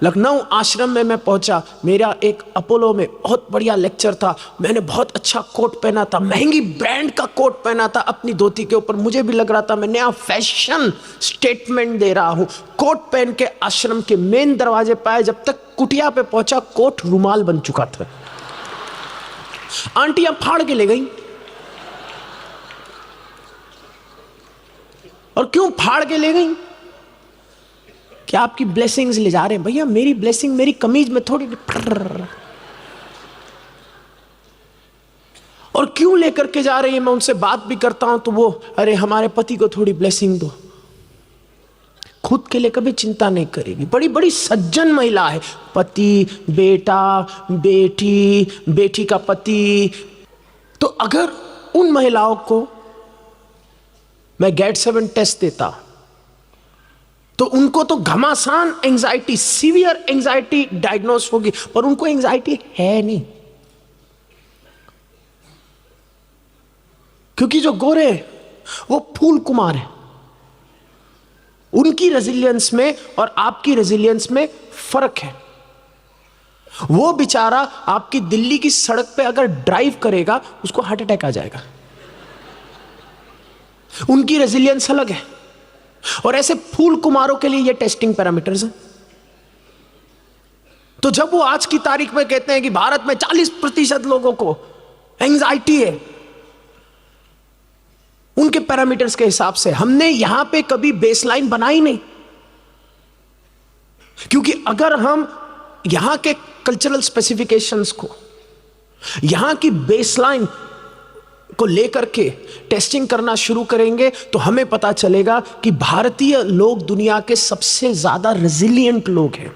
लखनऊ आश्रम में मैं पहुंचा, मेरा एक अपोलो में बहुत बढ़िया लेक्चर था, मैंने बहुत अच्छा कोट पहना था, महंगी ब्रांड का कोट पहना था अपनी धोती के ऊपर, मुझे भी लग रहा था मैं नया फैशन स्टेटमेंट दे रहा हूं। कोट पहन के आश्रम के मेन दरवाजे पे आए, जब तक कुटिया पे पहुंचा कोट रुमाल बन चुका था। आंटियां फाड़ के ले गई। और क्यों फाड़ के ले गई? क्या आपकी ब्लेसिंग्स ले जा रहे हैं? भैया मेरी ब्लेसिंग मेरी कमीज में थोड़ी। और क्यों लेकर के जा रही है? मैं उनसे बात भी करता हूं तो वो, अरे हमारे पति को थोड़ी ब्लेसिंग दो। खुद के लिए कभी चिंता नहीं करेगी। बड़ी बड़ी सज्जन महिला है, पति, बेटा, बेटी, बेटी का पति। तो अगर उन महिलाओं को मैं GAD-7 टेस्ट देता तो उनको तो घमासान एंजाइटी, सीवियर एंजाइटी डायग्नोस होगी, पर उनको एंजाइटी है नहीं, क्योंकि जो गोरे वो फूल कुमार है। उनकी रेजिलियंस में और आपकी रेजिलियंस में फर्क है। वो बेचारा आपकी दिल्ली की सड़क पे अगर ड्राइव करेगा उसको हार्ट अटैक आ जाएगा। उनकी रेजिलियंस अलग है। और ऐसे फूल कुमारों के लिए ये टेस्टिंग पैरामीटर्स हैं। तो जब वो आज की तारीख में कहते हैं कि भारत में 40% लोगों को एंजाइटी है, उनके पैरामीटर्स के हिसाब से हमने यहां पे कभी बेसलाइन बनाई नहीं। क्योंकि अगर हम यहां के कल्चरल स्पेसिफिकेशंस को, यहां की बेसलाइन को लेकर के टेस्टिंग करना शुरू करेंगे तो हमें पता चलेगा कि भारतीय लोग दुनिया के सबसे ज्यादा रेजिलिएंट लोग हैं।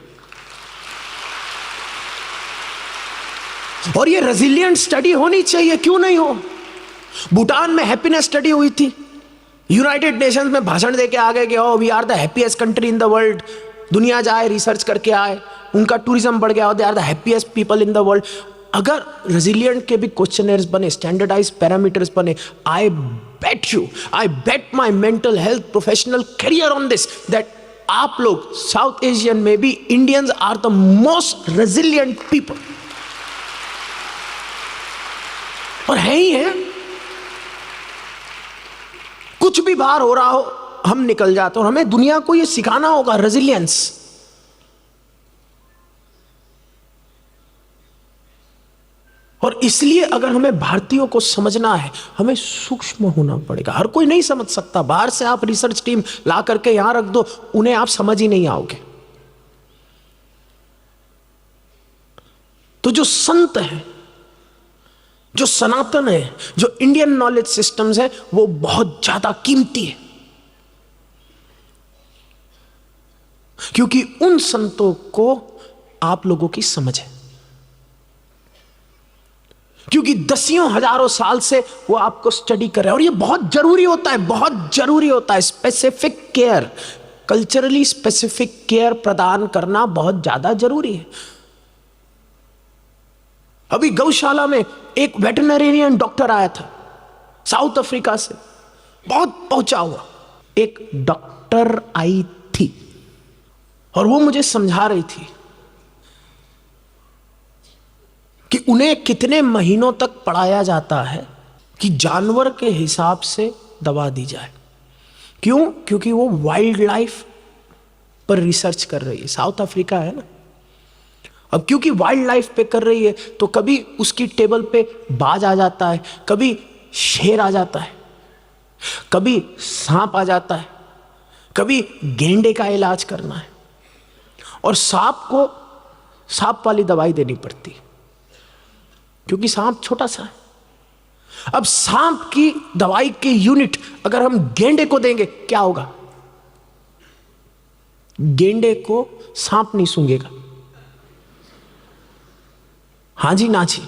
और ये रेजिलिएंट स्टडी होनी चाहिए, क्यों नहीं हो? भूटान में हैप्पीनेस स्टडी हुई थी, यूनाइटेड नेशंस में भाषण देके आ गए कि oh we are the happiest country in the world. दुनिया जाए, रिसर्च करके आए, उनका टूरिज्म बढ़ गया, they are the happiest people in the world. अगर रेजिलिएंट के भी क्वेश्चनर्स बने, स्टैंडर्डाइज पैरामीटर्स बने, I bet my mental health professional career on this that आप लोग साउथ एशियन में भी Indians are the most resilient people. और है ही है। कुछ भी बाहर हो रहा हो हम निकल जाते, और हमें दुनिया को यह सिखाना होगा रेजिलियंस। और इसलिए अगर हमें भारतीयों को समझना है, हमें सूक्ष्म होना पड़ेगा। हर कोई नहीं समझ सकता। बाहर से आप रिसर्च टीम ला करके यहां रख दो, उन्हें आप समझ ही नहीं आओगे। तो जो संत हैं, जो सनातन है, जो इंडियन नॉलेज सिस्टम्स है, वो बहुत ज्यादा कीमती है। क्योंकि उन संतों को आप लोगों की समझ है, क्योंकि दसियों हजारों साल से वो आपको स्टडी कर रहे हैं। और ये बहुत जरूरी होता है, बहुत जरूरी होता है। Specific care, culturally specific care प्रदान करना बहुत ज्यादा जरूरी है। अभी गौशाला में एक वेटरनरियन डॉक्टर आया था साउथ अफ्रीका से, बहुत पहुंचा हुआ। एक डॉक्टर आई थी और वो मुझे समझा रही थी कि उन्हें कितने महीनों तक पढ़ाया जाता है कि जानवर के हिसाब से दवा दी जाए। क्यों? क्योंकि वो वाइल्ड लाइफ पर रिसर्च कर रही है। साउथ अफ्रीका है ना। अब क्योंकि वाइल्ड लाइफ पे कर रही है तो कभी उसकी टेबल पे बाज आ जाता है, कभी शेर आ जाता है, कभी सांप आ जाता है, कभी गेंडे का इलाज करना है। और सांप को सांप वाली दवाई देनी पड़ती, क्योंकि सांप छोटा सा है। अब सांप की दवाई के यूनिट अगर हम गेंडे को देंगे, क्या होगा? गेंडे को सांप नहीं सूंघेगा। हाँ जी, ना जी।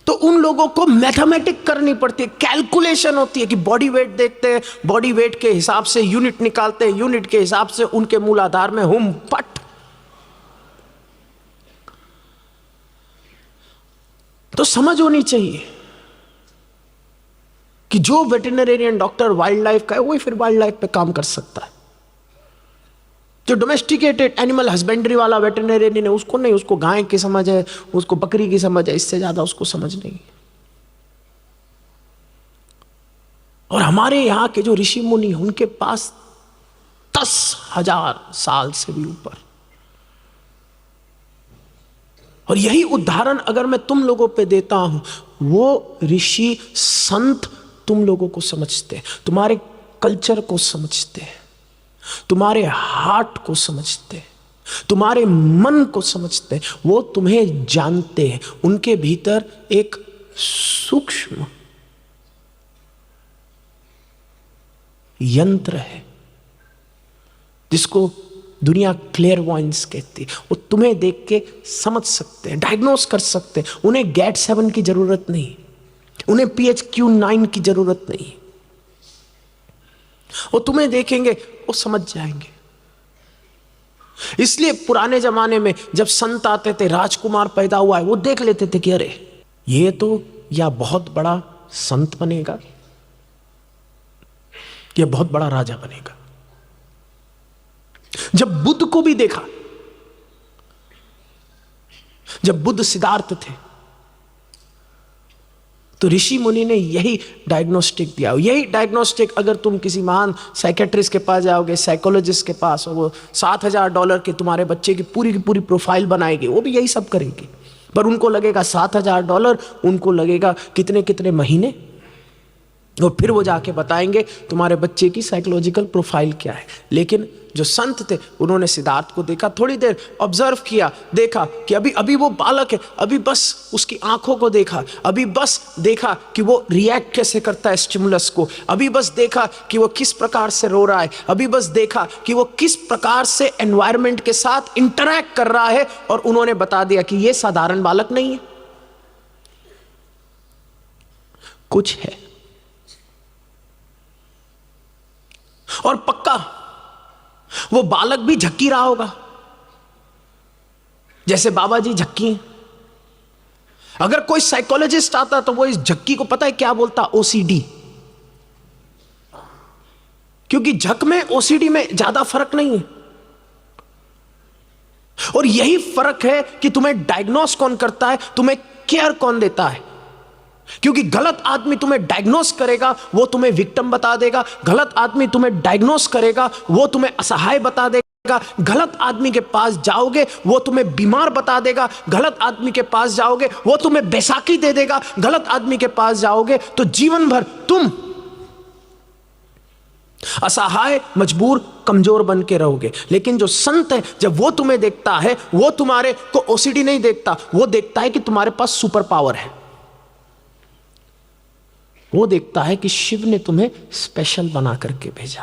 तो उन लोगों को मैथमेटिक करनी पड़ती है, कैलकुलेशन होती है कि बॉडी वेट देखते हैं, बॉडी वेट के हिसाब से यूनिट निकालते हैं, यूनिट के हिसाब से उनके मूलाधार में हुम पट। तो समझ होनी चाहिए कि जो वेटरनरियन डॉक्टर वाइल्ड लाइफ का है वही फिर वाइल्ड लाइफ पे काम कर सकता है। जो डोमेस्टिकेटेड एनिमल हस्बेंड्री वाला वेटरनरी है, उसको नहीं, उसको गाय की समझ है, उसको बकरी की समझ है, इससे ज्यादा उसको समझ नहीं। और हमारे यहां के जो ऋषि मुनि हैं, उनके पास 10,000 साल से भी ऊपर। और यही उदाहरण अगर मैं तुम लोगों पे देता हूं, वो ऋषि संत तुम लोगों को समझते हैं, तुम्हारे कल्चर को समझते हैं, तुम्हारे हार्ट को समझते हैं, तुम्हारे मन को समझते हैं, वो तुम्हें जानते हैं। उनके भीतर एक सूक्ष्म यंत्र है जिसको दुनिया क्लेयरवॉयंस कहती है। वो तुम्हें देख के समझ सकते हैं, डायग्नोस कर सकते हैं। उन्हें गेट 7 की जरूरत नहीं, उन्हें PHQ-9 की जरूरत नहीं। वो तुम्हें देखेंगे, वो समझ जाएंगे। इसलिए पुराने जमाने में जब संत आते थे, राजकुमार पैदा हुआ है, वो देख लेते थे कि अरे ये तो या बहुत बड़ा संत बनेगा या बहुत बड़ा राजा बनेगा। जब बुद्ध को भी देखा, जब बुद्ध सिद्धार्थ थे, तो ऋषि मुनि ने यही डायग्नोस्टिक दिया। यही डायग्नोस्टिक अगर तुम किसी महान साइकेट्रिस्ट के पास जाओगे, साइकोलॉजिस्ट के पास, और वो $7,000 के तुम्हारे बच्चे की पूरी प्रोफाइल बनाएगी, वो भी यही सब करेगी। पर उनको लगेगा $7,000, उनको लगेगा कितने कितने महीने, और फिर वो जाके बताएंगे तुम्हारे बच्चे की साइकोलॉजिकल प्रोफाइल क्या है। लेकिन जो संत थे, उन्होंने सिद्धार्थ को देखा, थोड़ी देर ऑब्जर्व किया, देखा कि अभी वो बालक है, अभी बस उसकी आंखों को देखा, अभी बस देखा कि वो रिएक्ट कैसे करता है स्टिमुलस को, अभी बस देखा कि वो किस प्रकार से रो रहा है, अभी बस देखा कि वो किस प्रकार से एनवायरनमेंट के साथ इंटरैक्ट कर रहा है, और उन्होंने बता दिया कि ये साधारण बालक नहीं है, कुछ है। और पक्का वो बालक भी झक्की रहा होगा, जैसे बाबा जी झक्की हैं। अगर कोई साइकोलॉजिस्ट आता तो वो इस झक्की को पता है क्या बोलता? OCD। क्योंकि झक में OCD में ज्यादा फर्क नहीं है। और यही फर्क है कि तुम्हें डायग्नोस कौन करता है, तुम्हें केयर कौन देता है। क्योंकि गलत आदमी तुम्हें डायग्नोस करेगा, वो तुम्हें विक्टिम बता देगा। गलत आदमी तुम्हें डायग्नोस करेगा, वो तुम्हें असहाय बता देगा। गलत आदमी के पास जाओगे, वो तुम्हें बीमार बता देगा। गलत आदमी के पास जाओगे, वो तुम्हें बैसाखी दे देगा। गलत आदमी के पास जाओगे तो जीवन भर तुम असहाय, मजबूर, कमजोर बन के रहोगे। लेकिन जो संत है, जब वो तुम्हें देखता है, वो तुम्हारे को OCD नहीं देखता, वो देखता है कि तुम्हारे पास सुपर पावर है। वो देखता है कि शिव ने तुम्हें स्पेशल बना करके भेजा।